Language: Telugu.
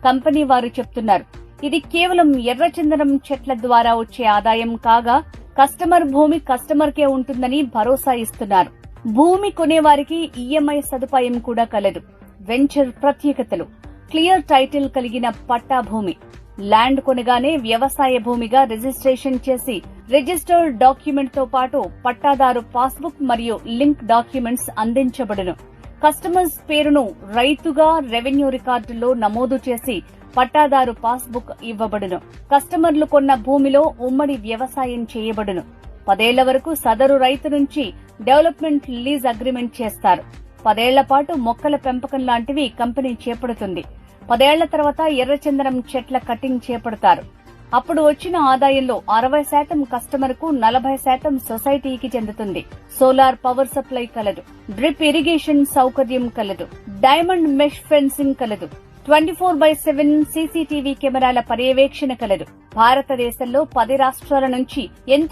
కంపెనీ వారు చెప్తున్నారు. ఇది కేవలం ఎర్రచందనం చెట్ల ద్వారా వచ్చే ఆదాయం కాగా కస్టమర్ భూమి కస్టమర్కే ఉంటుందని భరోసా ఇస్తున్నారు. భూమి కొనేవారికి ఈఎంఐ సదుపాయం కూడా కలదు. వెంచర్ ప్రత్యేకతలు: క్లియర్ టైటిల్ కలిగిన పట్టా భూమి. ల్యాండ్ కొనగానే వ్యవసాయ భూమిగా రిజిస్ట్రేషన్ చేసి రిజిస్టర్డ్ డాక్యుమెంట్ తో పాటు పట్టాదారు పాస్బుక్ మరియు లింక్ డాక్యుమెంట్స్ అందించబడును. కస్టమర్స్ పేరును రైతుగా రెవెన్యూ రికార్డుల్లో నమోదు చేసి పట్టాదారు పాస్బుక్ ఇవ్వబడును. కస్టమర్లు కొన్న భూమిలో ఉమ్మడి వ్యవసాయం చేయబడును. 10 ఏళ్ల వరకు సదరు రైతు నుంచి డెవలప్మెంట్ లీజ్ అగ్రిమెంట్ చేస్తారు. 10 ఏళ్ల పాటు మొక్కల పెంపకం లాంటివి కంపెనీ చేపడుతుంది. 10 ఏళ్ల తర్వాత ఎర్రచందనం చెట్ల కటింగ్ చేపడతారు. అప్పుడు వచ్చిన ఆదాయంలో 60% కస్టమర్కు, 40% సొసైటీకి చెందుతుంది. సోలార్ పవర్ సప్లై కలదు. డ్రిప్ ఇరిగేషన్ సౌకర్యం కలదు. డైమండ్ మెష్ ఫెన్సింగ్ కలదు. 24/7 సీసీటీవీ కెమెరాల పర్యవేక్షణ కలదు. భారతదేశంలో 10 రాష్ట్రాల నుంచి ఎంతో